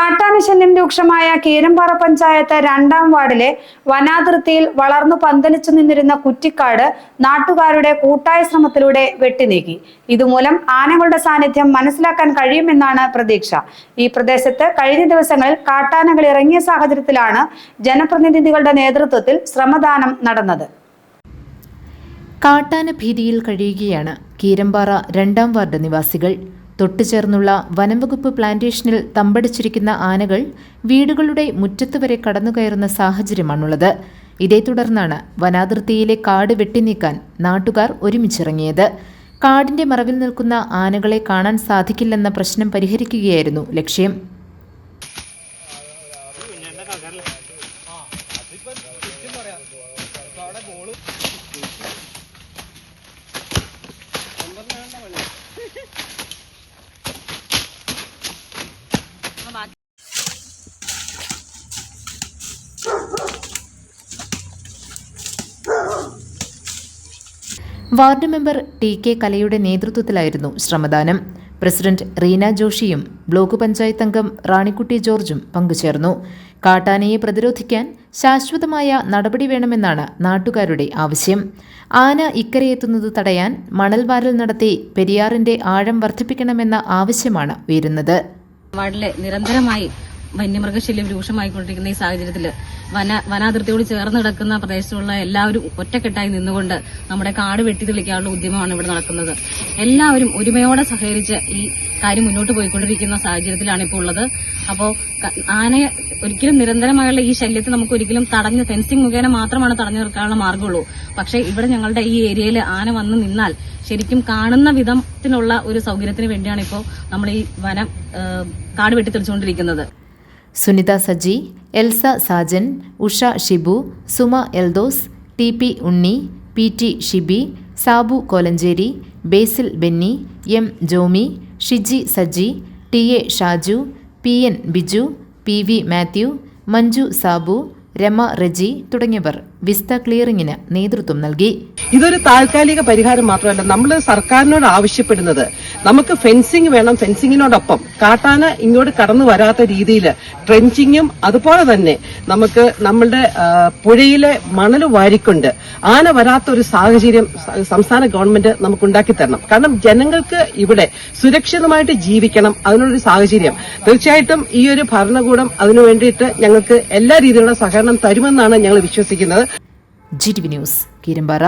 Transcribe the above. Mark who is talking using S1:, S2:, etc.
S1: കാട്ടാനശല്യം രൂക്ഷമായ കീരമ്പാറ പഞ്ചായത്ത് 2-ാം വാർഡിലെ വനാതിർത്തിയിൽ വളർന്നു പന്തലിച്ചു നിന്നിരുന്ന കുറ്റിക്കാട് നാട്ടുകാരുടെ കൂട്ടായ ശ്രമത്തിലൂടെ വെട്ടിനീക്കി. ഇതുമൂലം ആനകളുടെ സാന്നിധ്യം മനസ്സിലാക്കാൻ കഴിയുമെന്നാണ് പ്രതീക്ഷ. ഈ പ്രദേശത്ത് കഴിഞ്ഞ ദിവസങ്ങളിൽ കാട്ടാനകൾ ഇറങ്ങിയ സാഹചര്യത്തിലാണ് ജനപ്രതിനിധികളുടെ നേതൃത്വത്തിൽ ശ്രമദാനം നടന്നത്.
S2: കാട്ടാന ഭീതിയിൽ കഴിയുകയാണ് കീരമ്പാറ 2-ാം വാർഡ് നിവാസികൾ. തൊട്ടുചേർന്നുള്ള വനംവകുപ്പ് പ്ലാന്റേഷനിൽ തമ്പടിച്ചിരിക്കുന്ന ആനകൾ വീടുകളുടെ മുറ്റത്ത് വരെ കടന്നുകയറുന്ന സാഹചര്യമാണുള്ളത്. ഇതേ തുടർന്നാണ് വനാതിർത്തിയിലെ കാട് വെട്ടിനീക്കാൻ നാട്ടുകാർ ഒരുമിച്ചിറങ്ങിയത്. കാടിന്റെ മറവിൽ നിൽക്കുന്ന ആനകളെ കാണാൻ സാധിക്കില്ലെന്ന പ്രശ്നം പരിഹരിക്കുകയായിരുന്നു ലക്ഷ്യം. വാർഡ് മെമ്പർ TK കലയുടെ നേതൃത്വത്തിലായിരുന്നു ശ്രമദാനം. പ്രസിഡന്റ് റീന ജോഷിയും ബ്ലോക്ക് പഞ്ചായത്ത് അംഗം റാണിക്കുട്ടി ജോർജും പങ്കുചേർന്നു. കാട്ടാനയെ പ്രതിരോധിക്കാൻ ശാശ്വതമായ നടപടി വേണമെന്നാണ് നാട്ടുകാരുടെ ആവശ്യം. ആന ഇക്കരയെത്തുന്നത് തടയാൻ മണൽവാരൽ നടത്തി പെരിയാറിന്റെ ആഴം വർദ്ധിപ്പിക്കണമെന്ന ആവശ്യമാണ് ഉയരുന്നത്.
S3: വാർഡിലെ നിരന്തരമായി വന്യമൃഗശല്യം രൂക്ഷമായിക്കൊണ്ടിരിക്കുന്ന ഈ സാഹചര്യത്തിൽ വനാതിർത്തിയോട് ചേർന്ന് കിടക്കുന്ന പ്രദേശത്തുള്ള എല്ലാവരും ഒറ്റക്കെട്ടായി നിന്നുകൊണ്ട് നമ്മുടെ കാട് വെട്ടിത്തെളിക്കാനുള്ള ഉദ്യമമാണ് ഇവിടെ നടക്കുന്നത്. എല്ലാവരും ഒരുമയോടെ സഹകരിച്ച് ഈ കാര്യം മുന്നോട്ട് പോയിക്കൊണ്ടിരിക്കുന്ന സാഹചര്യത്തിലാണ് ഇപ്പോൾ ഉള്ളത്. അപ്പോൾ ആനയെ ഒരിക്കലും നിരന്തരമായുള്ള ഈ ശല്യത്തെ നമുക്ക് ഒരിക്കലും തടഞ്ഞ് ഫെൻസിംഗ് മുഖേന മാത്രമാണ് തടഞ്ഞു നിർത്താനുള്ള മാർഗമുള്ളൂ. പക്ഷേ ഇവിടെ ഞങ്ങളുടെ ഈ ഏരിയയിൽ ആന വന്ന് നിന്നാൽ ശരിക്കും കാണുന്ന വിധത്തിലുള്ള ഒരു സൗകര്യത്തിന് വേണ്ടിയാണ് ഇപ്പോൾ നമ്മൾ ഈ വനം കാട് വെട്ടിത്തെളിച്ചുകൊണ്ടിരിക്കുന്നത്.
S2: Sunitha Saji, Elsa Sajan, Usha Shibu, Suma Eldose, TP Unni, PT Shibi, Sabu Kolenchery, Basil Benny, M Jomy, Shiji Saji, TA Shaju, PN Biju, PV Mathew, Manju Sabu, Rema Reji തുടങ്ങിയവർ വിസ്ത ക്ലിയറിംഗിന് നേതൃത്വം നൽകി.
S4: ഇതൊരു താൽക്കാലിക പരിഹാരം മാത്രമല്ല, നമ്മൾ സർക്കാരിനോട് ആവശ്യപ്പെടുന്നത് നമുക്ക് ഫെൻസിംഗ് വേണം. ഫെൻസിങ്ങിനോടൊപ്പം കാട്ടാന ഇങ്ങോട്ട് കടന്നു വരാത്ത രീതിയിൽ ട്രെഞ്ചിങ്ങും അതുപോലെ തന്നെ നമുക്ക് നമ്മളുടെ പുഴയിലെ മണൽ വാരിക്കൊണ്ട് ആന വരാത്ത ഒരു സാഹചര്യം സംസ്ഥാന ഗവൺമെന്റ് നമുക്ക് ഉണ്ടാക്കി തരണം. കാരണം ജനങ്ങൾക്ക് ഇവിടെ സുരക്ഷിതമായിട്ട് ജീവിക്കണം, അതിനൊരു സാഹചര്യം തീർച്ചയായിട്ടും ഈ ഒരു ഭരണകൂടം അതിനു വേണ്ടിയിട്ട് ഞങ്ങൾക്ക് എല്ലാ രീതിയിലുള്ള സഹകരണം തരുമെന്നാണ് ഞങ്ങൾ വിശ്വസിക്കുന്നത്.
S2: GTV news, Keerampara.